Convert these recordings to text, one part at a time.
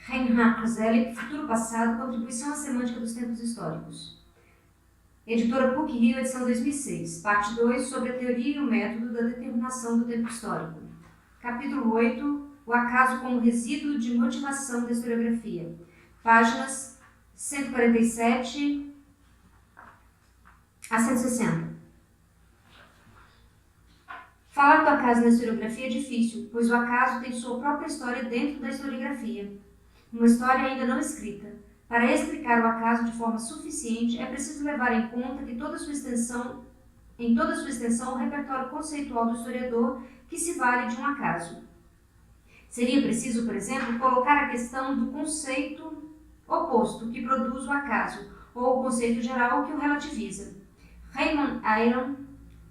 Reinhard Koselleck, Futuro Passado, Contribuição à Semântica dos Tempos Históricos. Editora PUC-Rio, edição 2006. Parte 2, sobre a teoria e o método da determinação do tempo histórico. Capítulo 8, o acaso como resíduo de motivação da historiografia. Páginas 147 a 160. Falar do acaso na historiografia é difícil, pois o acaso tem sua própria história dentro da historiografia. Uma história ainda não escrita. Para explicar o acaso de forma suficiente, é preciso levar em conta que em toda sua extensão, o repertório conceitual do historiador que se vale de um acaso. Seria preciso, por exemplo, colocar a questão do conceito oposto que produz o acaso, ou o conceito geral que o relativiza. Raymond Aron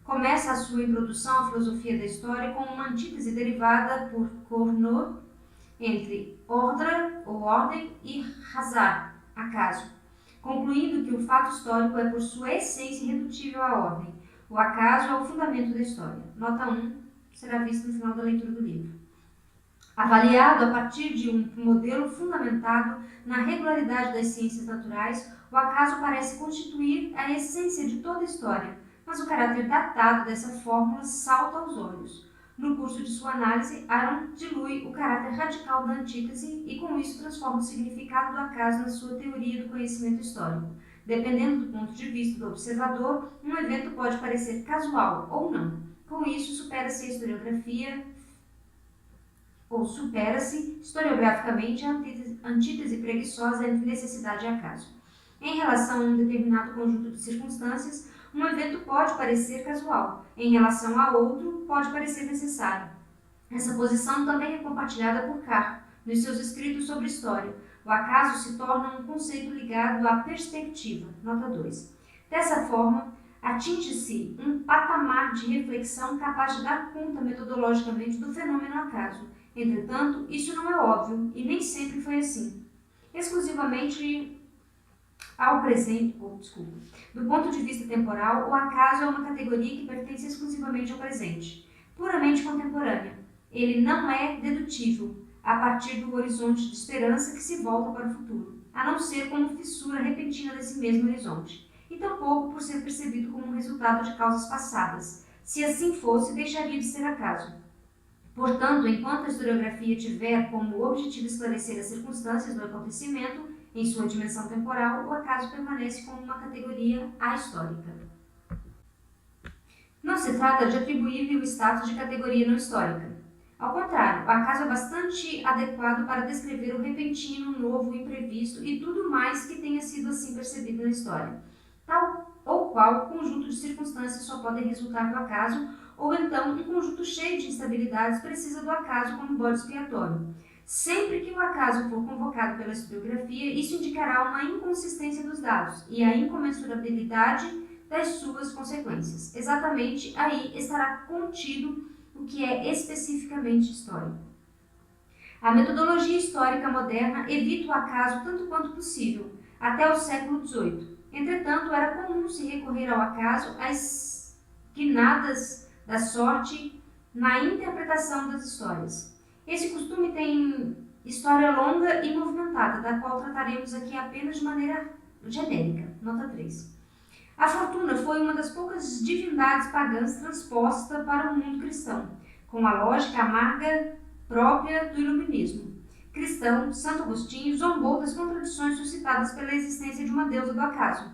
começa a sua introdução à filosofia da história com uma antítese derivada por Cournot entre ordre, ou ordem, e hasard, acaso, concluindo que o fato histórico é por sua essência irredutível à ordem. O acaso é o fundamento da história. Nota 1 será vista no final da leitura do livro. Avaliado a partir de um modelo fundamentado na regularidade das ciências naturais, o acaso parece constituir a essência de toda a história, mas o caráter datado dessa fórmula salta aos olhos. No curso de sua análise, Aron dilui o caráter radical da antítese e, com isso, transforma o significado do acaso na sua teoria do conhecimento histórico. Dependendo do ponto de vista do observador, um evento pode parecer casual ou não. Com isso, supera-se historiograficamente a antítese preguiçosa entre necessidade e acaso. Em relação a um determinado conjunto de circunstâncias, um evento pode parecer casual, em relação a outro, pode parecer necessário. Essa posição também é compartilhada por Carr, nos seus escritos sobre história. O acaso se torna um conceito ligado à perspectiva. Nota 2. Dessa forma, atinge-se um patamar de reflexão capaz de dar conta metodologicamente do fenômeno acaso. Entretanto, isso não é óbvio e nem sempre foi assim. Exclusivamente ao presente, do ponto de vista temporal, o acaso é uma categoria que pertence exclusivamente ao presente, puramente contemporânea. Ele não é dedutível a partir do horizonte de esperança que se volta para o futuro, a não ser como fissura repentina desse mesmo horizonte, e tampouco por ser percebido como um resultado de causas passadas. Se assim fosse, deixaria de ser acaso. Portanto, enquanto a historiografia tiver como objetivo esclarecer as circunstâncias do acontecimento, em sua dimensão temporal, o acaso permanece como uma categoria ahistórica. Não se trata de atribuir-lhe o status de categoria não histórica. Ao contrário, o acaso é bastante adequado para descrever o repentino, novo, imprevisto e tudo mais que tenha sido assim percebido na história. Tal ou qual conjunto de circunstâncias só podem resultar do acaso, ou então um conjunto cheio de instabilidades precisa do acaso como bode expiatório. Sempre que o acaso for convocado pela historiografia, isso indicará uma inconsistência dos dados e a incomensurabilidade das suas consequências. Exatamente aí estará contido o que é especificamente histórico. A metodologia histórica moderna evita o acaso tanto quanto possível, até o século XVIII. Entretanto, era comum se recorrer ao acaso às guinadas da sorte na interpretação das histórias. Esse costume tem história longa e movimentada, da qual trataremos aqui apenas de maneira genérica. Nota 3. A fortuna foi uma das poucas divindades pagãs transposta para o mundo cristão, com a lógica amarga própria do iluminismo. Cristão, Santo Agostinho zombou das contradições suscitadas pela existência de uma deusa do acaso.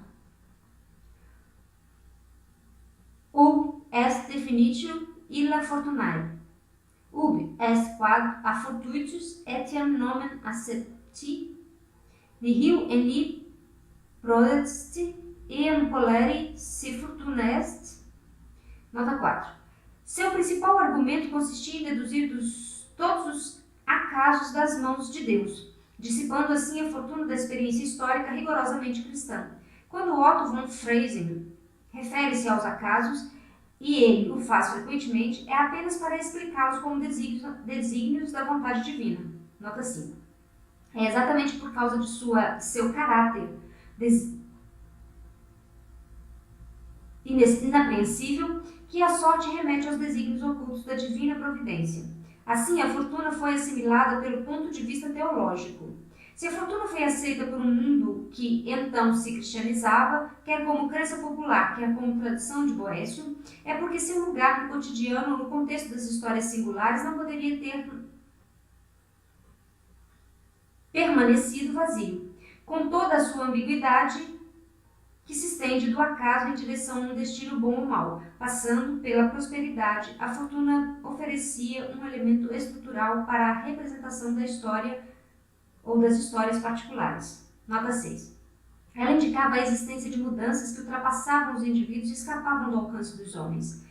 Ub est definitio illa fortunae. Ubi est quad a fortuitus etiam nomen accepti, nihil eni prodest eam poleri se fortuna est. Nota 4. Seu principal argumento consistia em deduzir todos os acasos das mãos de Deus, dissipando assim a fortuna da experiência histórica rigorosamente cristã. Quando Otto von Freising refere-se aos acasos, e ele o faz frequentemente, é apenas para explicá-los como desígnios da vontade divina. Nota 5. É exatamente por causa de seu caráter inapreensível que a sorte remete aos desígnios ocultos da divina providência. Assim, a fortuna foi assimilada pelo ponto de vista teológico. Se a fortuna foi aceita por um mundo que então se cristianizava, quer como crença popular, quer como tradição de Boécio, é porque seu lugar no cotidiano ou no contexto das histórias singulares não poderia ter permanecido vazio, com toda a sua ambiguidade que se estende do acaso em direção a um destino bom ou mau. Passando pela prosperidade, a fortuna oferecia um elemento estrutural para a representação da história ou das histórias particulares. Nota 6. Ela indicava a existência de mudanças que ultrapassavam os indivíduos e escapavam do alcance dos homens.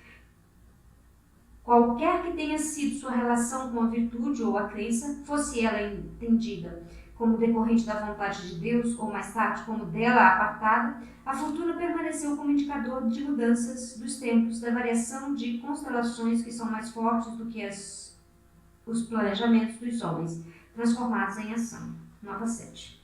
Qualquer que tenha sido sua relação com a virtude ou a crença, fosse ela entendida como decorrente da vontade de Deus ou mais tarde como dela apartada, a fortuna permaneceu como indicador de mudanças dos tempos, da variação de constelações que são mais fortes do que os planejamentos dos homens, transformados em ação. Nota 7.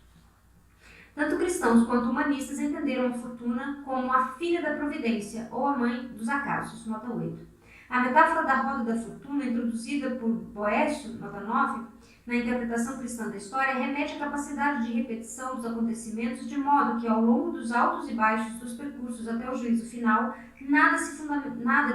Tanto cristãos quanto humanistas entenderam a fortuna como a filha da providência ou a mãe dos acasos. Nota 8. A metáfora da roda da fortuna, introduzida por Boécio, nota 9, na interpretação cristã da história, remete à capacidade de repetição dos acontecimentos, de modo que, ao longo dos altos e baixos dos percursos até o juízo final, nada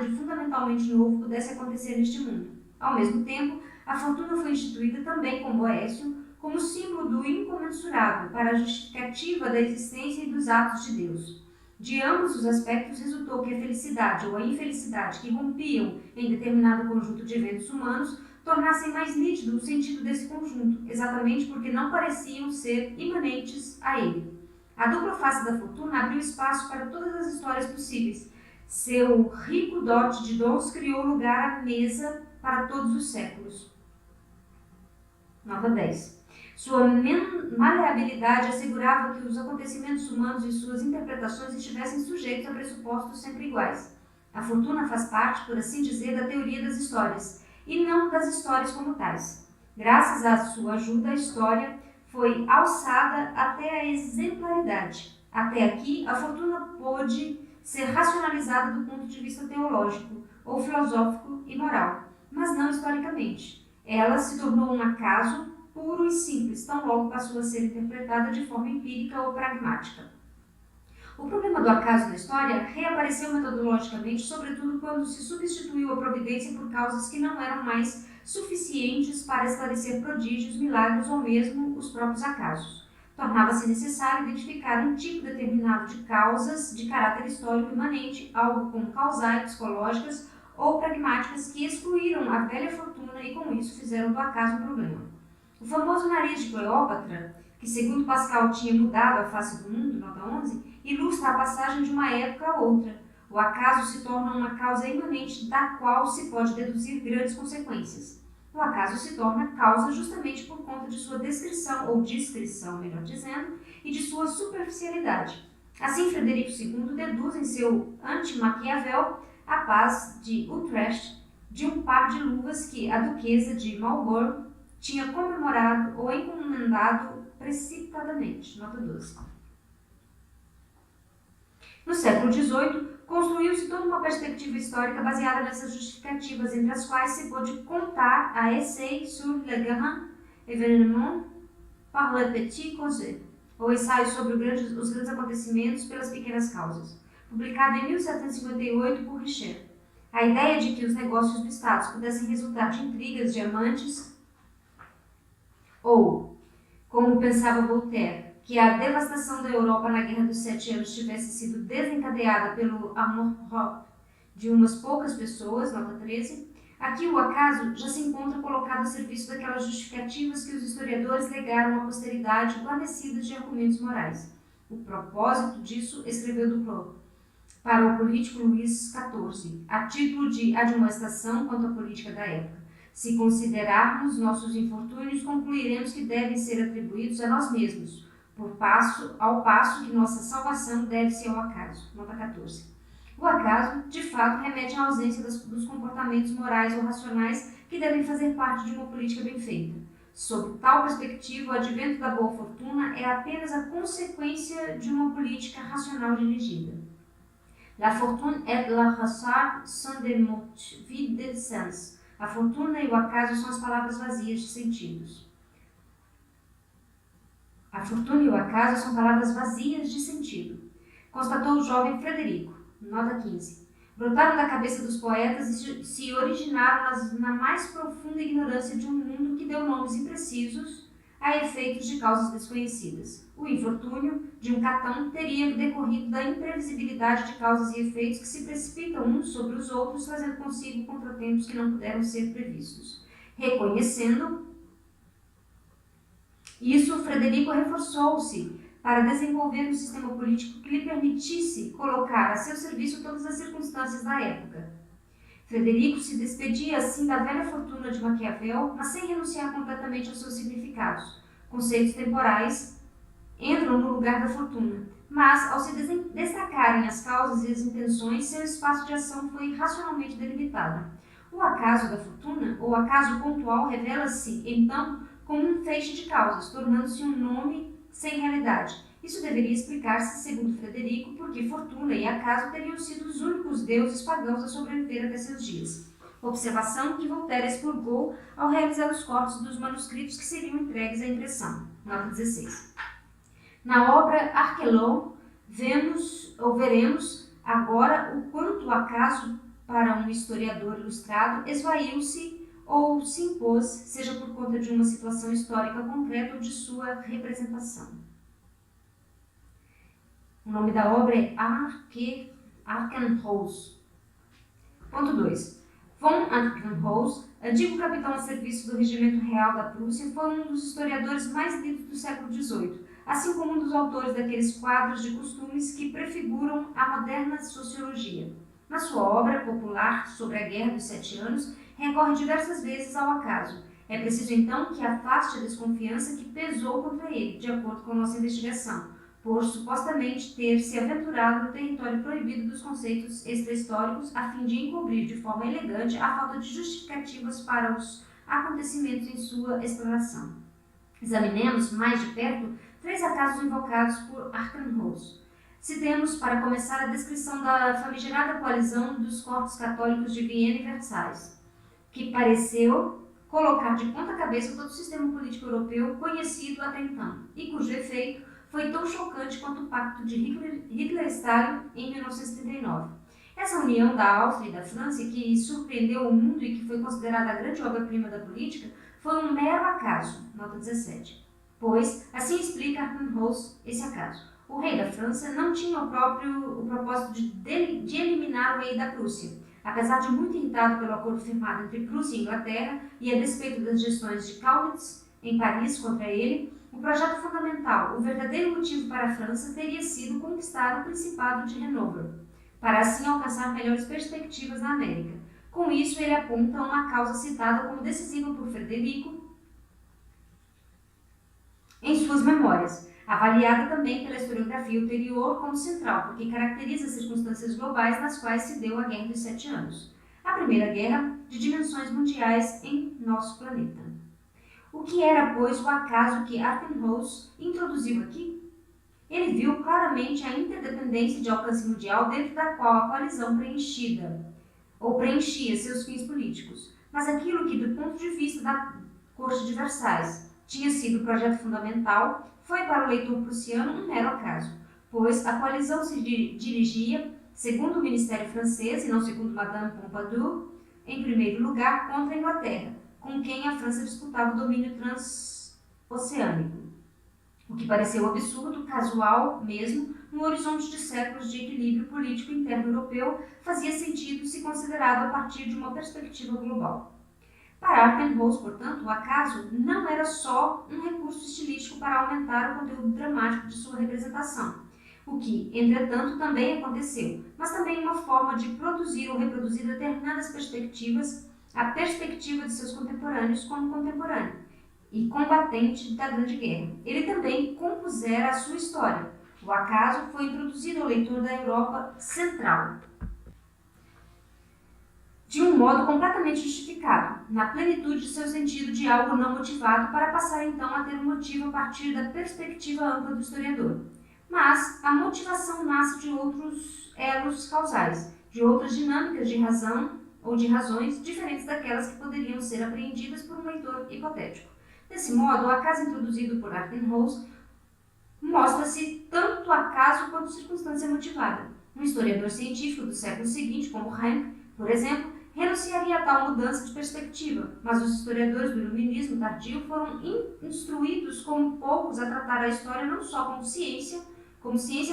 de fundamentalmente novo pudesse acontecer neste mundo. Ao mesmo tempo, a fortuna foi instituída também com Boécio como símbolo do incomensurável para a justificativa da existência e dos atos de Deus. De ambos os aspectos resultou que a felicidade ou a infelicidade que rompiam em determinado conjunto de eventos humanos tornassem mais nítido o sentido desse conjunto, exatamente porque não pareciam ser imanentes a ele. A dupla face da fortuna abriu espaço para todas as histórias possíveis. Seu rico dote de dons criou lugar à mesa para todos os séculos. Nota 10. Sua maleabilidade assegurava que os acontecimentos humanos e suas interpretações estivessem sujeitos a pressupostos sempre iguais. A fortuna faz parte, por assim dizer, da teoria das histórias, e não das histórias como tais. Graças à sua ajuda, a história foi alçada até a exemplaridade. Até aqui, a fortuna pôde ser racionalizada do ponto de vista teológico, ou filosófico e moral, mas não historicamente. Ela se tornou um acaso puro e simples, tão logo passou a ser interpretada de forma empírica ou pragmática. O problema do acaso na história reapareceu metodologicamente, sobretudo quando se substituiu a providência por causas que não eram mais suficientes para esclarecer prodígios, milagres ou mesmo os próprios acasos. Tornava-se necessário identificar um tipo determinado de causas de caráter histórico imanente, algo como causais, psicológicas ou pragmáticas, que excluíram a velha fortuna e com isso fizeram do acaso um problema. O famoso nariz de Cleópatra, que segundo Pascal tinha mudado a face do mundo, nota 11, ilustra a passagem de uma época a outra. O acaso se torna uma causa imanente da qual se pode deduzir grandes consequências. O acaso se torna causa justamente por conta de sua descrição, ou discrição, melhor dizendo, e de sua superficialidade. Assim, Frederico II deduz em seu Anti-Maquiavel a paz de Utrecht de um par de luvas que a duquesa de Marlborough tinha comemorado ou encomendado precipitadamente. Nota 12. No século XVIII, construiu-se toda uma perspectiva histórica baseada nessas justificativas, entre as quais se pôde contar a Essai sur les grands événements par le petit causes, ou ensaio sobre os grandes acontecimentos pelas pequenas causas, publicado em 1758 por Richer. A ideia de que os negócios do Estado pudessem resultar de intrigas de amantes ou, como pensava Voltaire, que a devastação da Europa na Guerra dos 7 Anos tivesse sido desencadeada pelo amour de umas poucas pessoas, nota 13, aqui o acaso já se encontra colocado a serviço daquelas justificativas que os historiadores legaram à posteridade guarnecidas de argumentos morais. O propósito disso, escreveu Duclos para o político Luís XIV, a título de admoestação quanto à política da época. Se considerarmos nossos infortúnios, concluiremos que devem ser atribuídos a nós mesmos, ao passo que nossa salvação deve-se ao acaso. Nota 14. O acaso, de fato, remete à ausência dos comportamentos morais ou racionais que devem fazer parte de uma política bem feita. Sob tal perspectiva, o advento da boa fortuna é apenas a consequência de uma política racional dirigida. La fortune et le hasard sont des mots vides de sens. A fortuna e o acaso são as palavras vazias de sentidos. A fortuna e o acaso são palavras vazias de sentido, constatou o jovem Frederico, nota 15. Brotaram da cabeça dos poetas e se originaram na mais profunda ignorância de um mundo que deu nomes imprecisos a efeitos de causas desconhecidas. O infortúnio de um Catão teria decorrido da imprevisibilidade de causas e efeitos que se precipitam uns sobre os outros, trazendo consigo contratempos que não puderam ser previstos. Reconhecendo isso, Frederico reforçou-se para desenvolver um sistema político que lhe permitisse colocar a seu serviço todas as circunstâncias da época. Frederico se despedia assim da velha fortuna de Maquiavel, mas sem renunciar completamente aos seus significados. Conceitos temporais entram no lugar da fortuna, mas ao se destacarem as causas e as intenções, seu espaço de ação foi racionalmente delimitado. O acaso da fortuna, ou acaso pontual, revela-se, então, como um feixe de causas, tornando-se um nome sem realidade. Isso deveria explicar-se, segundo Frederico, porque fortuna e acaso teriam sido os únicos deuses pagãos a sobreviver até seus dias. Observação que Voltaire expurgou ao realizar os cortes dos manuscritos que seriam entregues à impressão. Nota 16. Na obra Arquelon, veremos agora o quanto o acaso para um historiador ilustrado esvaiu-se ou se impôs, seja por conta de uma situação histórica concreta ou de sua representação. O nome da obra é Arkenholz. Ponto 2. Von Arkenholz, antigo capitão a serviço do Regimento Real da Prússia, foi um dos historiadores mais lidos do século XVIII, assim como um dos autores daqueles quadros de costumes que prefiguram a moderna sociologia. Na sua obra popular sobre a Guerra dos 7 Anos, recorre diversas vezes ao acaso. É preciso então que afaste a desconfiança que pesou contra ele, de acordo com nossa investigação, por supostamente ter se aventurado no território proibido dos conceitos extra-históricos a fim de encobrir de forma elegante a falta de justificativas para os acontecimentos em sua exploração. Examinemos mais de perto 3 acasos invocados por Arkenholz. Citemos, para começar, a descrição da famigerada coalizão dos corpos católicos de Viena e Versalhes, que pareceu colocar de ponta cabeça todo o sistema político europeu conhecido até então, e cujo efeito foi tão chocante quanto o pacto de Hitler e Stalin em 1939. Essa união da Áustria e da França, que surpreendeu o mundo e que foi considerada a grande obra-prima da política, foi um mero acaso, nota 17. Pois, assim explica Arkenholz esse acaso. O rei da França não tinha o propósito de eliminar o rei da Prússia. Apesar de muito irritado pelo acordo firmado entre Prússia e Inglaterra e a despeito das gestões de Kaunitz em Paris contra ele, o projeto fundamental, o verdadeiro motivo para a França, teria sido conquistar o Principado de Hanover, para assim alcançar melhores perspectivas na América. Com isso, ele aponta uma causa citada como decisiva por Frederico em suas memórias, avaliada também pela historiografia ulterior como central, porque caracteriza as circunstâncias globais nas quais se deu a Guerra dos 7 Anos, a primeira guerra de dimensões mundiais em nosso planeta. O que era, pois, o acaso que Arkenholz introduziu aqui? Ele viu claramente a interdependência de alcance mundial dentro da qual a coalizão preenchia seus fins políticos, mas aquilo que, do ponto de vista da Corte de Versalhes, tinha sido o projeto fundamental, foi para o leitor prussiano um mero acaso, pois a coalizão se dirigia, segundo o Ministério francês e não segundo Madame Pompadour, em primeiro lugar contra a Inglaterra, com quem a França disputava o domínio transoceânico. O que pareceu absurdo, casual mesmo, no horizonte de séculos de equilíbrio político interno europeu, fazia sentido se considerado a partir de uma perspectiva global. Para Arkenholz, portanto, o acaso não era só um recurso estilístico para aumentar o conteúdo dramático de sua representação, o que, entretanto, também aconteceu, mas também uma forma de produzir ou reproduzir determinadas perspectivas, a perspectiva de seus contemporâneos como contemporâneo e combatente da Grande Guerra. Ele também compusera a sua história. O acaso foi introduzido ao leitor da Europa Central de um modo completamente justificado, na plenitude de seu sentido de algo não motivado, para passar então a ter um motivo a partir da perspectiva ampla do historiador. Mas a motivação nasce de outros elos causais, de outras dinâmicas de razão ou de razões diferentes daquelas que poderiam ser apreendidas por um leitor hipotético. Desse modo, o acaso introduzido por Arkenholz mostra-se tanto acaso quanto circunstância motivada. Um historiador científico do século seguinte, como Rank, por exemplo, renunciaria a tal mudança de perspectiva, mas os historiadores do iluminismo tardio foram instruídos como poucos a tratar a história não só como ciência,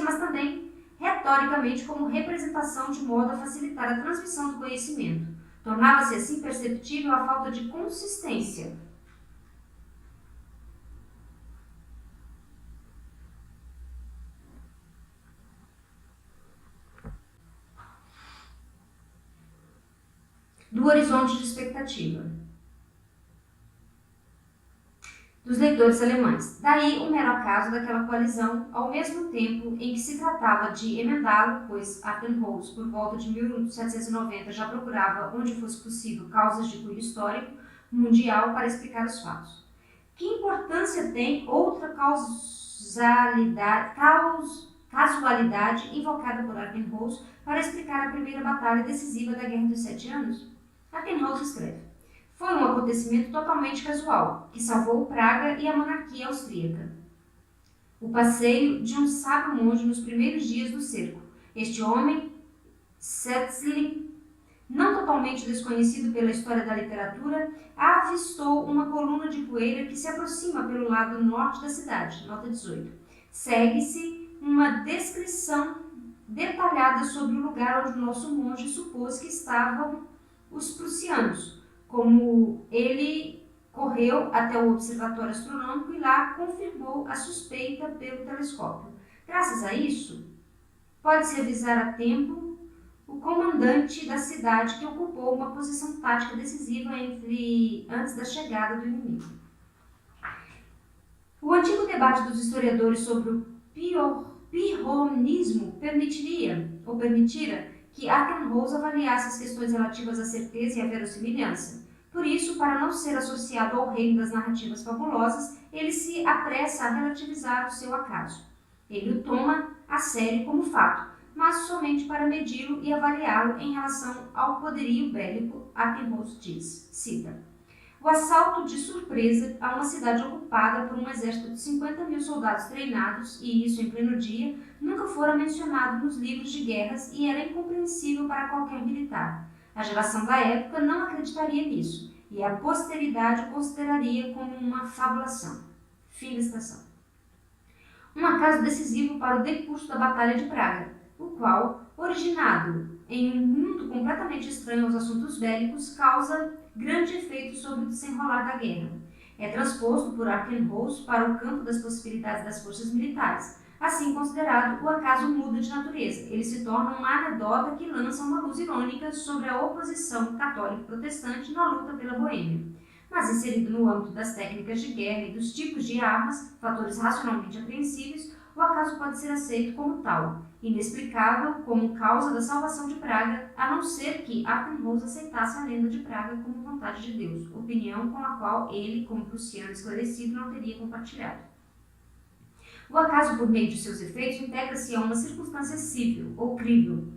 mas também retoricamente como representação de modo a facilitar a transmissão do conhecimento. Tornava-se assim perceptível a falta de consistência do horizonte de expectativa dos leitores alemães. Daí o mero acaso daquela coalizão, ao mesmo tempo em que se tratava de emendá-lo, pois Arkenholz, por volta de 1790, já procurava, onde fosse possível, causas de cunho histórico mundial para explicar os fatos. Que importância tem outra casualidade invocada por Arkenholz para explicar a primeira batalha decisiva da Guerra dos 7 Anos? Arkenholz escreve: foi um acontecimento totalmente casual, que salvou Praga e a monarquia austríaca. O passeio de um sábio monge nos primeiros dias do cerco. Este homem, Setzling, não totalmente desconhecido pela história da literatura, avistou uma coluna de poeira que se aproxima pelo lado norte da cidade. Nota 18. Segue-se uma descrição detalhada sobre o lugar onde o nosso monge supôs que estavam os prussianos, como ele correu até o observatório astronômico e lá confirmou a suspeita pelo telescópio. Graças a isso, pode-se avisar a tempo o comandante da cidade que ocupou uma posição tática decisiva antes da chegada do inimigo. O antigo debate dos historiadores sobre o pirronismo permitira que Arkenholz avaliasse as questões relativas à certeza e à verossimilhança. Por isso, para não ser associado ao reino das narrativas fabulosas, ele se apressa a relativizar o seu acaso. Ele o toma a sério como fato, mas somente para medi-lo e avaliá-lo em relação ao poderio bélico. Arkenholz diz, cita: o assalto de surpresa a uma cidade ocupada por um exército de 50.000 soldados treinados, e isso em pleno dia, nunca fora mencionado nos livros de guerras e era incompreensível para qualquer militar. A geração da época não acreditaria nisso, e a posteridade o consideraria como uma fabulação. Fim da citação. Um acaso decisivo para o decurso da Batalha de Praga, o qual, originado em um mundo completamente estranho aos assuntos bélicos, causa grande efeito sobre o desenrolar da guerra. É transposto por Arkenholz para o campo das possibilidades das forças militares. Assim considerado, o acaso muda de natureza. Ele se torna uma anedota que lança uma luz irônica sobre a oposição católico-protestante na luta pela Boêmia. Mas inserido no âmbito das técnicas de guerra e dos tipos de armas, fatores racionalmente apreensíveis, o acaso pode ser aceito como tal, inexplicável como causa da salvação de Praga, a não ser que Arkenholz aceitasse a lenda de Praga como vontade de Deus, opinião com a qual ele, como prussiano esclarecido, não teria compartilhado. O acaso, por meio de seus efeitos, integra-se a uma circunstância cível, ou crível.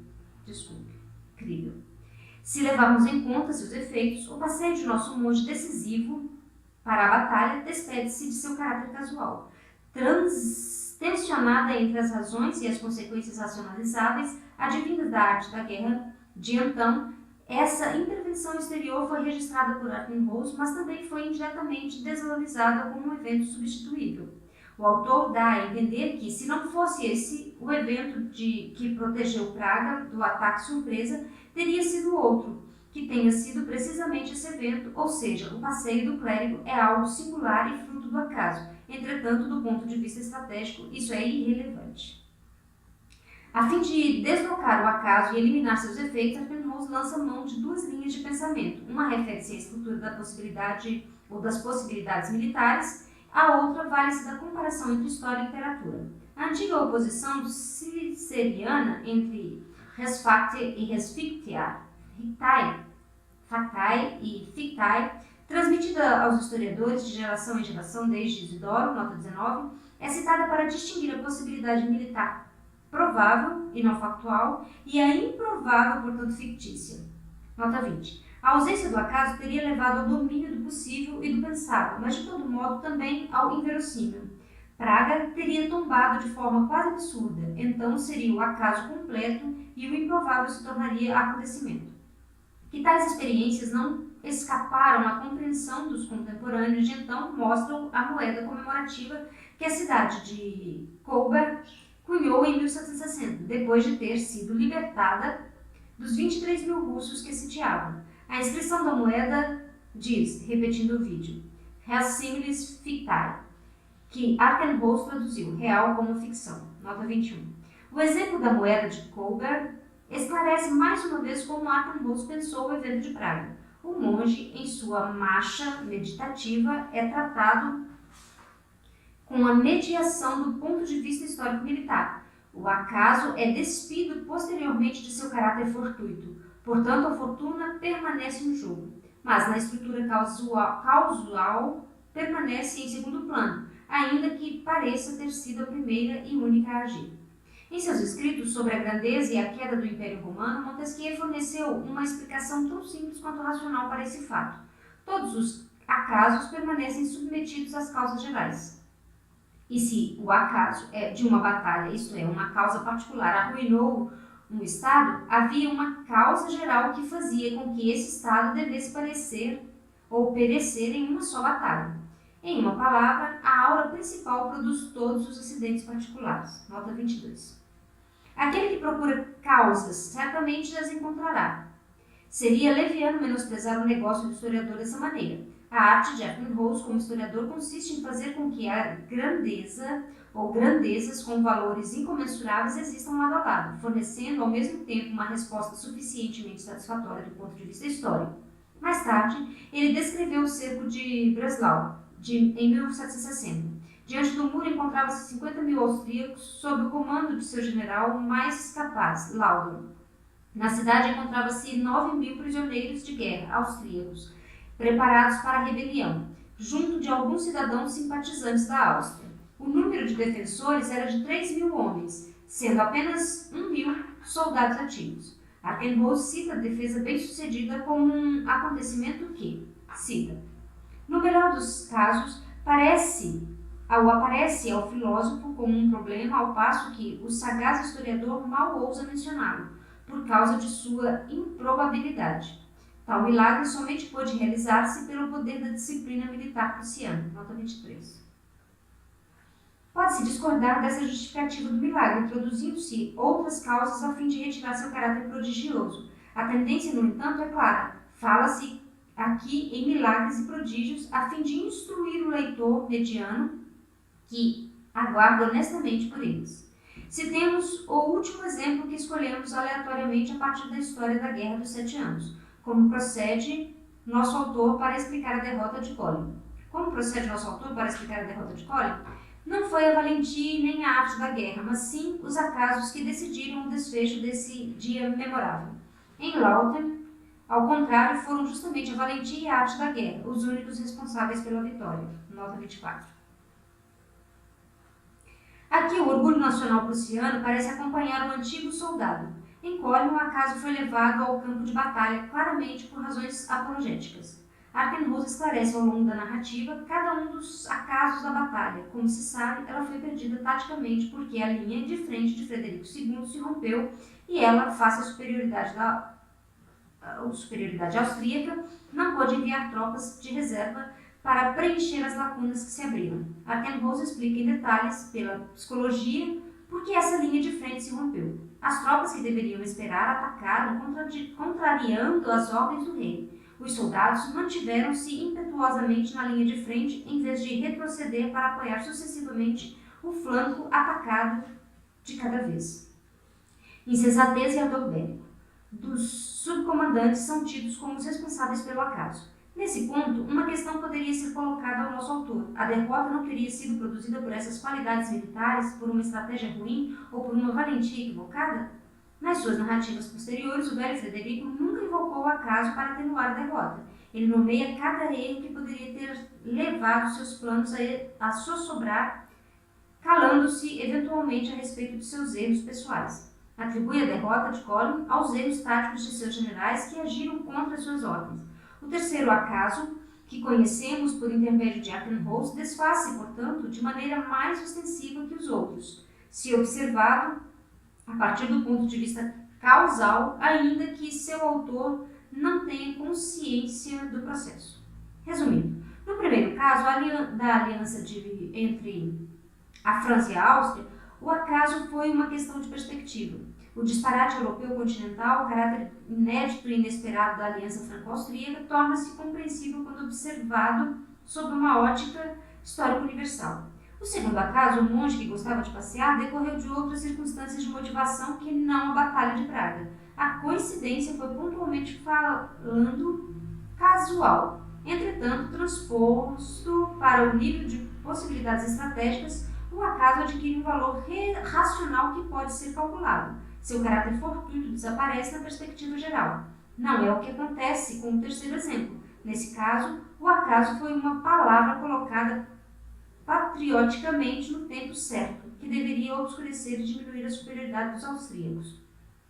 Se levarmos em conta seus efeitos, o passeio de nosso monge decisivo para a batalha despede-se de seu caráter casual. Tensionada entre as razões e as consequências racionalizáveis advindas da arte da guerra de então, essa intervenção exterior foi registrada por Arkenholz, mas também foi indiretamente desvalorizada como um evento substituível. O autor dá a entender que, se não fosse esse o evento que protegeu Praga do ataque surpresa, teria sido outro, que tenha sido precisamente esse evento, ou seja, o passeio do clérigo é algo singular e fruto do acaso. Entretanto, do ponto de vista estratégico, isso é irrelevante. A fim de deslocar o acaso e eliminar seus efeitos, Arkenholz lança mão de duas linhas de pensamento. Uma refere-se à estrutura da possibilidade ou das possibilidades militares, a outra vale-se da comparação entre história e literatura. A antiga oposição cicerciana entre Resfacte e Resfictia, Factae e Fictae, transmitida aos historiadores de geração em geração desde Isidoro, nota 19, é citada para distinguir a possibilidade militar provável e não factual e a improvável, portanto fictícia. Nota 20. A ausência do acaso teria levado ao domínio do possível e do pensável, mas de todo modo também ao inverossímil. Praga teria tombado de forma quase absurda, então seria o acaso completo e o improvável se tornaria acontecimento. Que tais experiências não escaparam à compreensão dos contemporâneos, de então mostram a moeda comemorativa que a cidade de Colbert cunhou em 1760, depois de ter sido libertada dos 23 mil russos que sitiavam. A inscrição da moeda diz, repetindo o vídeo, Res similis fictae, que Arkenholz traduziu, real como ficção, nota 21. O exemplo da moeda de Colbert esclarece mais uma vez como Arkenholz pensou o evento de Praga. O monge, em sua marcha meditativa, é tratado com a mediação do ponto de vista histórico-militar. O acaso é despido posteriormente de seu caráter fortuito, portanto a fortuna permanece no jogo, mas na estrutura causal permanece em segundo plano, ainda que pareça ter sido a primeira e única a agir. Em seus escritos sobre a grandeza e a queda do Império Romano, Montesquieu forneceu uma explicação tão simples quanto racional para esse fato. Todos os acasos permanecem submetidos às causas gerais. E se o acaso é de uma batalha, isto é, uma causa particular, arruinou um Estado, havia uma causa geral que fazia com que esse Estado devesse parecer ou perecer em uma só batalha. Em uma palavra, a aura principal produz todos os acidentes particulares. Nota 22. Aquele que procura causas certamente as encontrará. Seria leviano menosprezar o negócio do historiador dessa maneira. A arte de Arkenholz como historiador consiste em fazer com que a grandeza ou grandezas com valores incomensuráveis existam lado a lado, fornecendo ao mesmo tempo uma resposta suficientemente satisfatória do ponto de vista histórico. Mais tarde, ele descreveu o cerco de Breslau, em 1760. Diante do muro encontravam-se 50 mil austríacos sob o comando de seu general mais capaz, Laudon. Na cidade encontrava-se 9 mil prisioneiros de guerra austríacos, preparados para a rebelião, junto de alguns cidadãos simpatizantes da Áustria. O número de defensores era de 3 mil homens, sendo apenas 1 mil soldados ativos. Arkenholz cita a defesa bem-sucedida como um acontecimento que, cita, no melhor dos casos, aparece ao filósofo como um problema, ao passo que o sagaz historiador mal ousa mencioná-lo, por causa de sua improbabilidade. Tal milagre somente pôde realizar-se pelo poder da disciplina militar prussiana. Nota 23. Pode-se discordar dessa justificativa do milagre, introduzindo-se outras causas a fim de retirar seu caráter prodigioso. A tendência, no entanto, é clara. Fala-se aqui em milagres e prodígios a fim de instruir o leitor mediano que aguarda honestamente por eles. Citemos o último exemplo que escolhemos aleatoriamente a partir da história da Guerra dos 7 Anos, como procede nosso autor para explicar a derrota de Culloden. Como procede nosso autor para explicar a derrota de Culloden? Não foi a valentia nem a arte da guerra, mas sim os acasos que decidiram o desfecho desse dia memorável. Em Laudon, ao contrário, foram justamente a valentia e a arte da guerra os únicos responsáveis pela vitória. Nota 24. Aqui o orgulho nacional prussiano parece acompanhar o antigo soldado. Em Culloden, o acaso foi levado ao campo de batalha claramente por razões apologéticas. Arkenholz esclarece ao longo da narrativa cada um dos acasos da batalha. Como se sabe, ela foi perdida taticamente porque a linha de frente de Frederico II se rompeu e ela, face à superioridade austríaca, não pôde enviar tropas de reserva para preencher as lacunas que se abriram. Arkenholz explica em detalhes, pela psicologia, por que essa linha de frente se rompeu. As tropas que deveriam esperar atacaram, contrariando as ordens do rei. Os soldados mantiveram-se impetuosamente na linha de frente, em vez de retroceder para apoiar sucessivamente o flanco atacado de cada vez. Insensatez e ardor bélico dos subcomandantes são tidos como os responsáveis pelo acaso. Nesse ponto, uma questão poderia ser colocada ao nosso autor. A derrota não teria sido produzida por essas qualidades militares, por uma estratégia ruim ou por uma valentia equivocada? Nas suas narrativas posteriores, o velho Frederico nunca invocou o acaso para atenuar a derrota. Ele nomeia cada erro que poderia ter levado seus planos a sossobrar, calando-se eventualmente a respeito de seus erros pessoais. Atribui a derrota de Culloden aos erros táticos de seus generais que agiram contra suas ordens. O terceiro acaso que conhecemos por intermédio de Arkenholz desfaz-se, portanto, de maneira mais ostensiva que os outros, se observado a partir do ponto de vista causal, ainda que seu autor não tenha consciência do processo. Resumindo, no primeiro caso da aliança entre a França e a Áustria, o acaso foi uma questão de perspectiva. O disparate europeu continental, o caráter inédito e inesperado da aliança franco-austríaca, torna-se compreensível quando observado sob uma ótica histórico-universal. O segundo acaso, o monge que gostava de passear, decorreu de outras circunstâncias de motivação que não a Batalha de Praga. A coincidência foi pontualmente falando casual, entretanto, transposto para o nível de possibilidades estratégicas, o acaso adquire um valor racional que pode ser calculado. Seu caráter fortuito desaparece na perspectiva geral. Não é o que acontece com o terceiro exemplo. Nesse caso, o acaso foi uma palavra colocada patrioticamente no tempo certo, que deveria obscurecer e diminuir a superioridade dos austríacos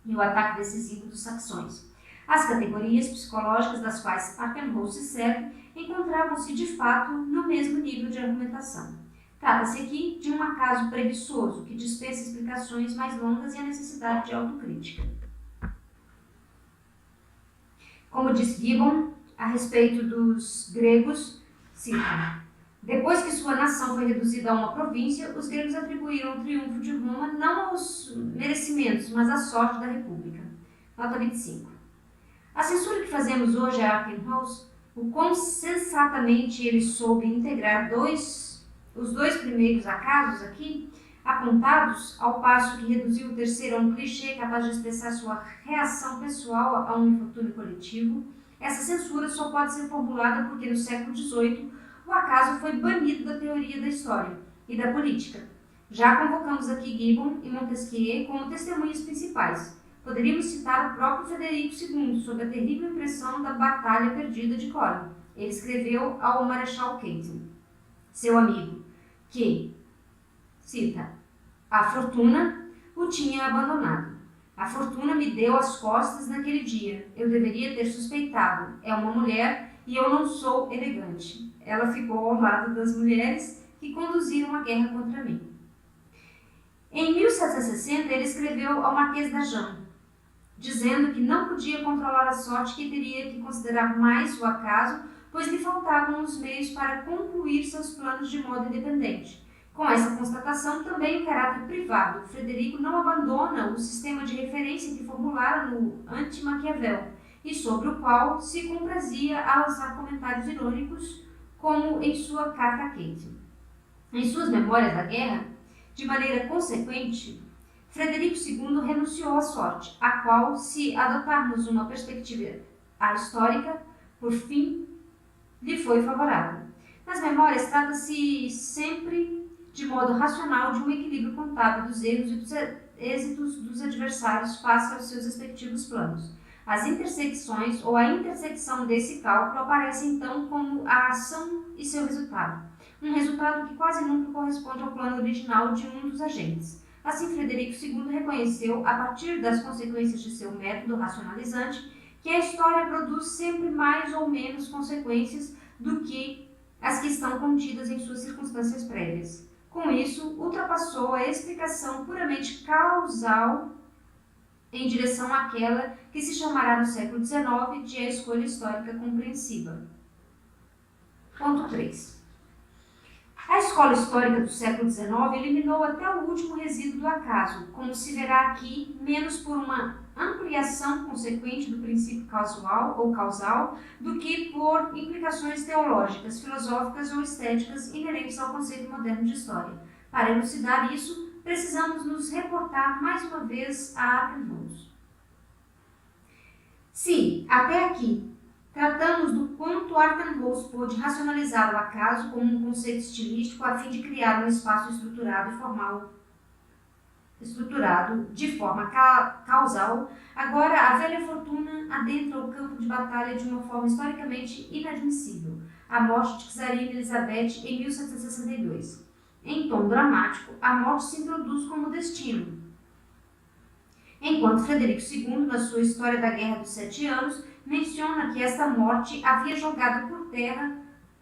e o ataque decisivo dos saxões. As categorias psicológicas das quais Arkenholz se serve encontravam-se de fato no mesmo nível de argumentação. Trata-se aqui de um acaso preguiçoso, que dispensa explicações mais longas e a necessidade de autocrítica. Como diz Gibbon a respeito dos gregos, cita: depois que sua nação foi reduzida a uma província, os gregos atribuíram o triunfo de Roma não aos merecimentos, mas à sorte da república. Nota 25. A censura que fazemos hoje a Arkenholz, o quão sensatamente ele soube integrar os dois primeiros acasos aqui, apontados, ao passo que reduziu o terceiro a um clichê capaz de expressar sua reação pessoal a um infortúnio coletivo, essa censura só pode ser formulada porque no século XVIII o acaso foi banido da teoria da história e da política. Já convocamos aqui Gibbon e Montesquieu como testemunhas principais. Poderíamos citar o próprio Frederico II sob a terrível impressão da Batalha Perdida de Culloden. Ele escreveu ao Marechal Caton, seu amigo, que, cita, a fortuna o tinha abandonado. A fortuna me deu as costas naquele dia. Eu deveria ter suspeitado. É uma mulher e eu não sou elegante. Ela ficou ao lado das mulheres que conduziram a guerra contra mim. Em 1760, ele escreveu ao Marquês d'Agen, dizendo que não podia controlar a sorte, que teria que considerar mais o acaso, pois lhe faltavam os meios para concluir seus planos de modo independente. Com essa constatação, também o caráter privado. Frederico não abandona o sistema de referência que formulara no Anti-Maquiavel, e sobre o qual se comprazia a lançar comentários irônicos, como em sua carta a Kate. Em suas memórias da guerra, de maneira consequente, Frederico II renunciou à sorte, a qual, se adotarmos uma perspectiva histórica, por fim, lhe foi favorável. Nas memórias, trata-se sempre de modo racional de um equilíbrio contábil dos erros e dos êxitos dos adversários face aos seus respectivos planos. As intersecções ou a intersecção desse cálculo aparece então como a ação e seu resultado. Um resultado que quase nunca corresponde ao plano original de um dos agentes. Assim, Frederico II reconheceu, a partir das consequências de seu método racionalizante, que a história produz sempre mais ou menos consequências do que as que estão contidas em suas circunstâncias prévias. Com isso, ultrapassou a explicação puramente causal em direção àquela que se chamará no século XIX de a escolha histórica compreensiva. Ponto 3. A escola histórica do século XIX eliminou até o último resíduo do acaso, como se verá aqui, menos por uma ampliação consequente do princípio casual ou causal do que por implicações teológicas, filosóficas ou estéticas inerentes ao conceito moderno de história. Para elucidar isso, precisamos nos reportar mais uma vez a Arkenholz. Se, até aqui, tratamos do quanto Arkenholz pôde racionalizar o acaso como um conceito estilístico a fim de criar um espaço estruturado de forma causal, agora a velha fortuna adentra o campo de batalha de uma forma historicamente inadmissível, a morte de Czarina Elizabeth em 1762. Em tom dramático, a morte se introduz como destino, enquanto Frederico II, na sua História da Guerra dos 7 Anos, menciona que esta morte havia jogado por terra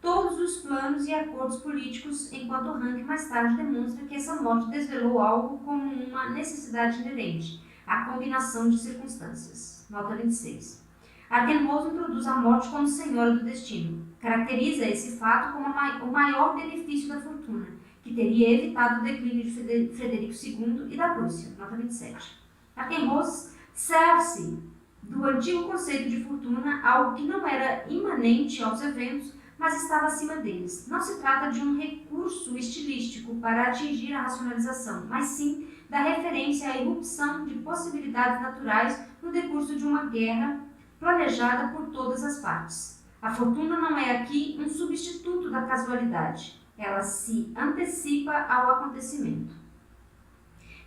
todos os planos e acordos políticos, enquanto Rank mais tarde demonstra que essa morte desvelou algo como uma necessidade inerente, a combinação de circunstâncias. Nota 26. Arkenholz introduz a morte como senhora do destino. Caracteriza esse fato como o maior benefício da fortuna, que teria evitado o declínio de Frederico II e da Prússia. Nota 27. Arkenholz serve-se do antigo conceito de fortuna, algo que não era imanente aos eventos, mas estava acima deles. Não se trata de um recurso estilístico para atingir a racionalização, mas sim da referência à irrupção de possibilidades naturais no decurso de uma guerra planejada por todas as partes. A fortuna não é aqui um substituto da casualidade, ela se antecipa ao acontecimento.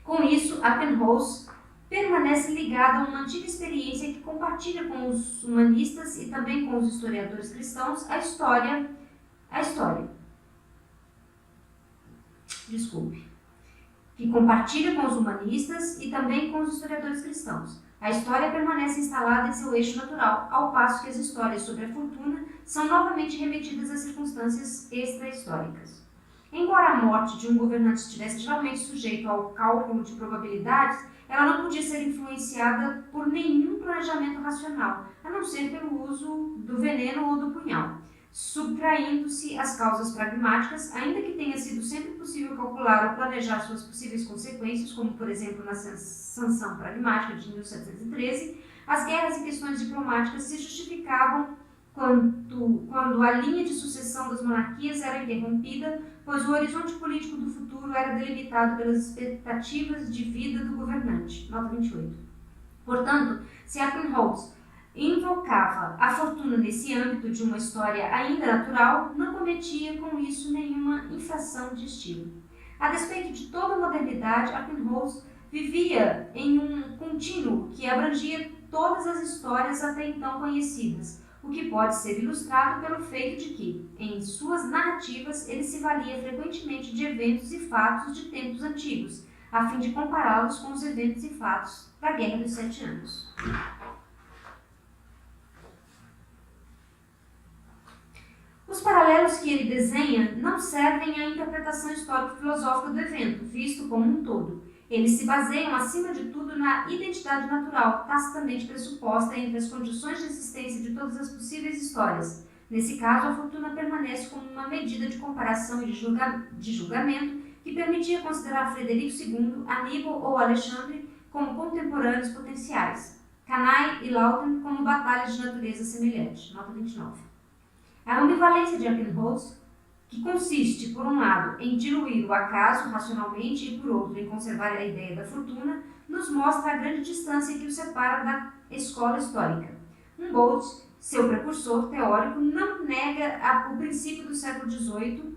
Com isso, Arkenholz permanece ligado a uma antiga experiência que compartilha com os humanistas e também com os historiadores cristãos a história. Que compartilha com os humanistas e também com os historiadores cristãos. A história permanece instalada em seu eixo natural, ao passo que as histórias sobre a fortuna são novamente remetidas a circunstâncias extra-históricas. Embora a morte de um governante estivesse geralmente sujeito ao cálculo de probabilidades, ela não podia ser influenciada por nenhum planejamento racional, a não ser pelo uso do veneno ou do punhal, subtraindo-se as causas pragmáticas, ainda que tenha sido sempre possível calcular ou planejar suas possíveis consequências, como por exemplo na sanção pragmática de 1713, as guerras e questões diplomáticas se justificavam quando a linha de sucessão das monarquias era interrompida, pois o horizonte político do futuro era delimitado pelas expectativas de vida do governante. Nota 28. Portanto, se Arkenholz invocava a fortuna nesse âmbito de uma história ainda natural, não cometia com isso nenhuma infração de estilo. A despeito de toda a modernidade, Arkenholz vivia em um contínuo que abrangia todas as histórias até então conhecidas, o que pode ser ilustrado pelo feito de que, em suas narrativas, ele se valia frequentemente de eventos e fatos de tempos antigos, a fim de compará-los com os eventos e fatos da Guerra dos 7 Anos. Os paralelos que ele desenha não servem à interpretação histórico-filosófica do evento, visto como um todo. Eles se baseiam, acima de tudo, na identidade natural, tacitamente pressuposta entre as condições de existência de todas as possíveis histórias. Nesse caso, a fortuna permanece como uma medida de comparação e de julgamento que permitia considerar Frederico II, Aníbal ou Alexandre como contemporâneos potenciais, Cannae e Lauten como batalhas de natureza semelhante. Nota 29. A ambivalência de Arkenholz, que consiste, por um lado, em diluir o acaso racionalmente e, por outro, em conservar a ideia da fortuna, nos mostra a grande distância que o separa da escola histórica. Humboldt, seu precursor teórico, não nega o princípio do século XVIII,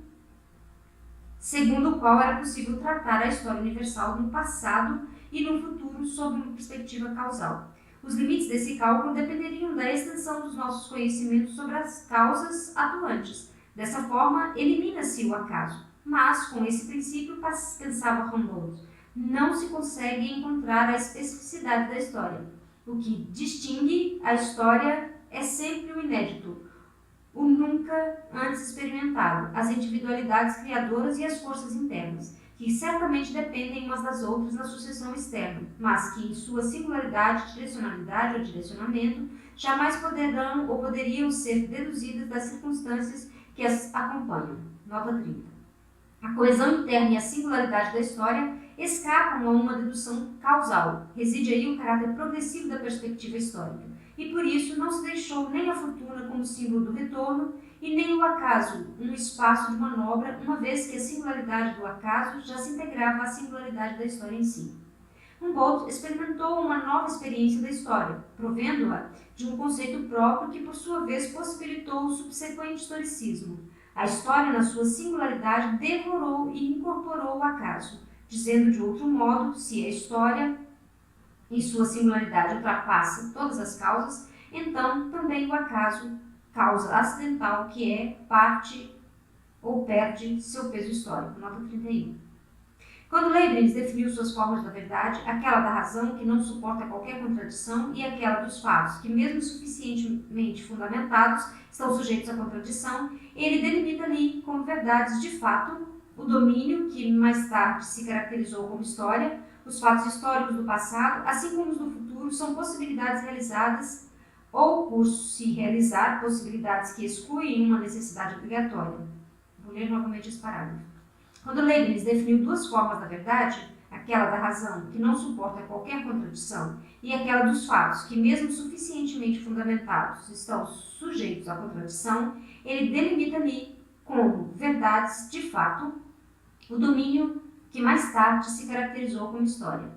segundo o qual era possível tratar a história universal no passado e no futuro sob uma perspectiva causal. Os limites desse cálculo dependeriam da extensão dos nossos conhecimentos sobre as causas atuantes. Dessa forma, elimina-se o acaso. Mas, com esse princípio, pensava Humboldt, não se consegue encontrar a especificidade da história. O que distingue a história é sempre o inédito, o nunca antes experimentado, as individualidades criadoras e as forças internas, que certamente dependem umas das outras na sucessão externa, mas que em sua singularidade, direcionalidade ou direcionamento, jamais poderão ou poderiam ser deduzidas das circunstâncias que as acompanham. Nota 30. A coesão interna e a singularidade da história escapam a uma dedução causal. Reside aí o caráter progressivo da perspectiva histórica. E por isso não se deixou nem a fortuna como símbolo do retorno e nem o acaso um espaço de manobra, uma vez que a singularidade do acaso já se integrava à singularidade da história em si. Humboldt experimentou uma nova experiência da história, provendo-a de um conceito próprio que, por sua vez, possibilitou o subsequente historicismo. A história, na sua singularidade, devorou e incorporou o acaso. Dizendo de outro modo, se a história, em sua singularidade, ultrapassa todas as causas, então também o acaso, causa acidental, que é parte ou perde seu peso histórico. Nota 31. Quando Leibniz definiu suas formas da verdade, aquela da razão, que não suporta qualquer contradição, e aquela dos fatos, que, mesmo suficientemente fundamentados, estão sujeitos à contradição, ele delimita ali como verdades de fato o domínio que mais tarde se caracterizou como história. Os fatos históricos do passado, assim como os do futuro, são possibilidades realizadas ou por se realizar, possibilidades que excluem uma necessidade obrigatória. Vou ler novamente esse parágrafo. Quando Leibniz definiu duas formas da verdade, aquela da razão, que não suporta qualquer contradição, e aquela dos fatos, que mesmo suficientemente fundamentados estão sujeitos à contradição, ele delimita ali como verdades de fato o domínio que mais tarde se caracterizou como história.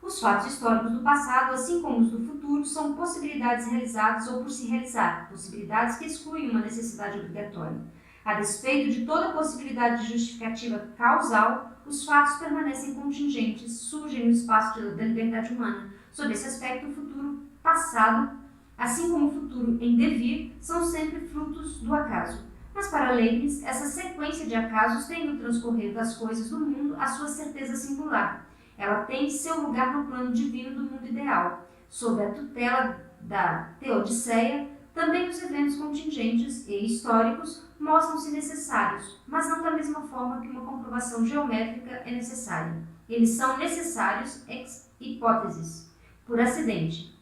Os fatos históricos do passado, assim como os do futuro, são possibilidades realizadas ou por se realizar, possibilidades que excluem uma necessidade obrigatória. A despeito de toda possibilidade de justificativa causal, os fatos permanecem contingentes, surgem no espaço da liberdade humana. Sob esse aspecto, o futuro passado, assim como o futuro em devir, são sempre frutos do acaso. Mas para Leibniz, essa sequência de acasos tem no transcorrer das coisas do mundo a sua certeza singular. Ela tem seu lugar no plano divino do mundo ideal. Sob a tutela da Teodiceia, também os eventos contingentes e históricos mostram-se necessários, mas não da mesma forma que uma comprovação geométrica é necessária. Eles são necessários ex hipótesis, por acidente,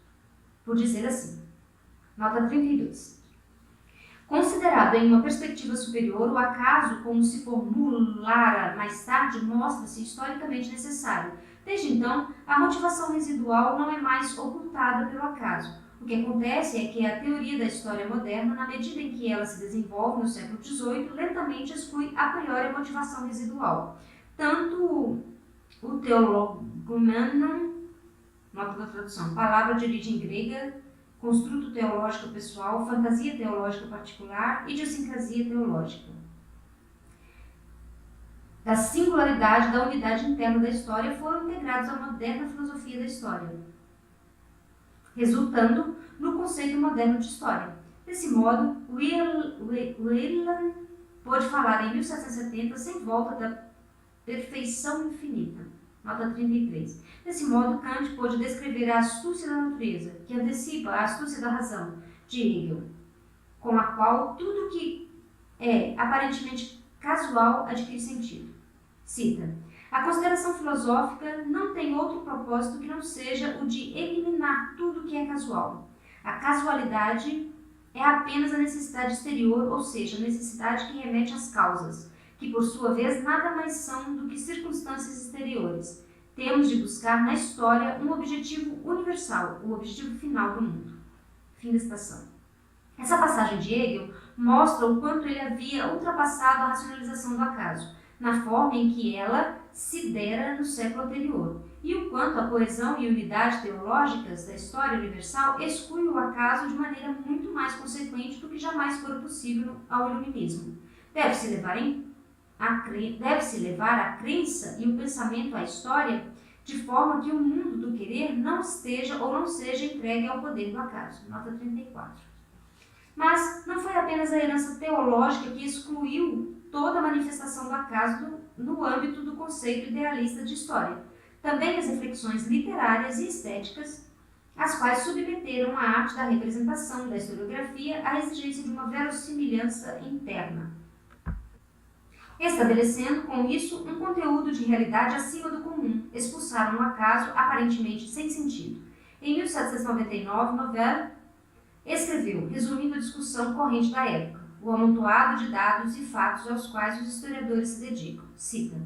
por dizer assim. Nota 32. Considerado em uma perspectiva superior, o acaso, como se formulara mais tarde, mostra-se historicamente necessário. Desde então, a motivação residual não é mais ocultada pelo acaso. O que acontece é que a teoria da história moderna, na medida em que ela se desenvolve no século XVIII, lentamente exclui a priori a motivação residual. Tanto o teologomenon, nota da tradução, palavra de origem grega, construto teológico pessoal, fantasia teológica particular, idiosincrasia teológica, da singularidade da unidade interna da história foram integrados à moderna filosofia da história, resultando no conceito moderno de história. Desse modo, Weyland pôde falar em 1770 sem volta da perfeição infinita. Nota 33. Desse modo, Kant pôde descrever a astúcia da natureza, que antecipa a astúcia da razão, de Hegel, com a qual tudo que é aparentemente casual adquire sentido. Cita: a consideração filosófica não tem outro propósito que não seja o de eliminar tudo que é casual. A casualidade é apenas a necessidade exterior, ou seja, a necessidade que remete às causas, que por sua vez nada mais são do que circunstâncias exteriores. Temos de buscar na história um objetivo universal, o objetivo final do mundo. Fim da citação. Essa passagem de Hegel mostra o quanto ele havia ultrapassado a racionalização do acaso, na forma em que ela se dera no século anterior, e o quanto a coesão e unidade teológicas da história universal exclui o acaso de maneira muito mais consequente do que jamais fora possível ao iluminismo. Deve-se levar a crença e o pensamento à história de forma que o mundo do querer não esteja ou não seja entregue ao poder do acaso. Nota 34. Mas não foi apenas a herança teológica que excluiu toda a manifestação do acaso no âmbito do conceito idealista de história. Também as reflexões literárias e estéticas, as quais submeteram a arte da representação da historiografia à exigência de uma verossimilhança interna, estabelecendo com isso um conteúdo de realidade acima do comum, expulsaram o acaso aparentemente sem sentido. Em 1799, Novell escreveu, resumindo a discussão corrente da época, o amontoado de dados e fatos aos quais os historiadores se dedicam. Cita: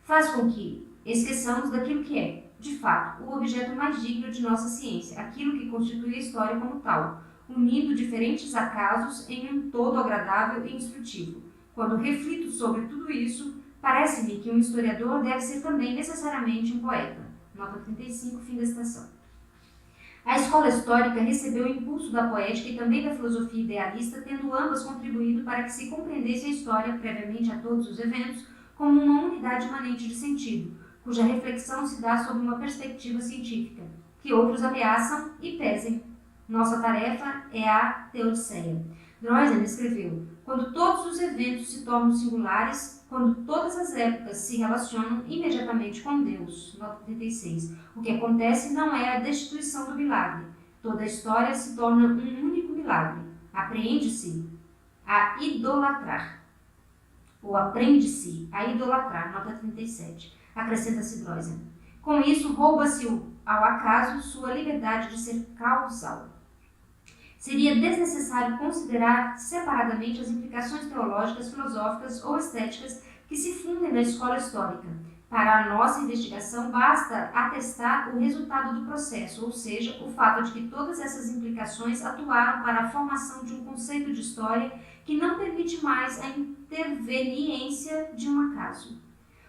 faz com que esqueçamos daquilo que é, de fato, o objeto mais digno de nossa ciência, aquilo que constitui a história como tal, unindo diferentes acasos em um todo agradável e instrutivo. Quando reflito sobre tudo isso, parece-me que um historiador deve ser também necessariamente um poeta. Nota 35, fim da citação. A escola histórica recebeu o impulso da poética e também da filosofia idealista, tendo ambas contribuído para que se compreendesse a história, previamente a todos os eventos, como uma unidade imanente de sentido, cuja reflexão se dá sob uma perspectiva científica, que outros ameaçam e pesem. Nossa tarefa é a teodiceia. Droysen escreveu: quando todos os eventos se tornam singulares, quando todas as épocas se relacionam imediatamente com Deus. Nota 36. O que acontece não é a destituição do milagre. Toda a história se torna um único milagre. Apreende-se a idolatrar, ou aprende-se a idolatrar, nota 37, acrescenta-se Droysen. Com isso, rouba-se ao acaso sua liberdade de ser causal. Seria desnecessário considerar separadamente as implicações teológicas, filosóficas ou estéticas que se fundem na escola histórica. Para a nossa investigação, basta atestar o resultado do processo, ou seja, o fato de que todas essas implicações atuaram para a formação de um conceito de história que não permite mais a interveniência de um acaso.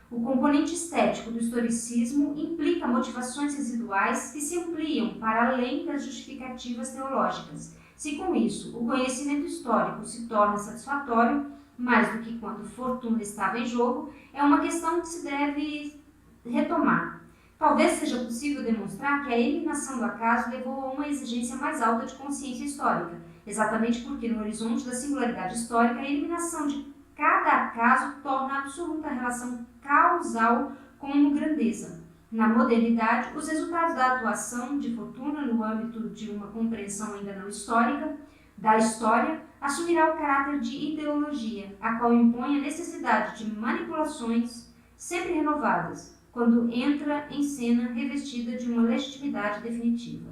O componente estético do historicismo implica motivações residuais que se ampliam para além das justificativas teológicas. Se com isso o conhecimento histórico se torna satisfatório, mais do que quando fortuna estava em jogo, é uma questão que se deve retomar. Talvez seja possível demonstrar que a eliminação do acaso levou a uma exigência mais alta de consciência histórica, exatamente porque no horizonte da singularidade histórica, a eliminação de cada acaso torna a absoluta relação causal como grandeza. Na modernidade, os resultados da atuação de fortuna no âmbito de uma compreensão ainda não histórica da história assumirá o caráter de ideologia, a qual impõe a necessidade de manipulações sempre renovadas, quando entra em cena revestida de uma legitimidade definitiva.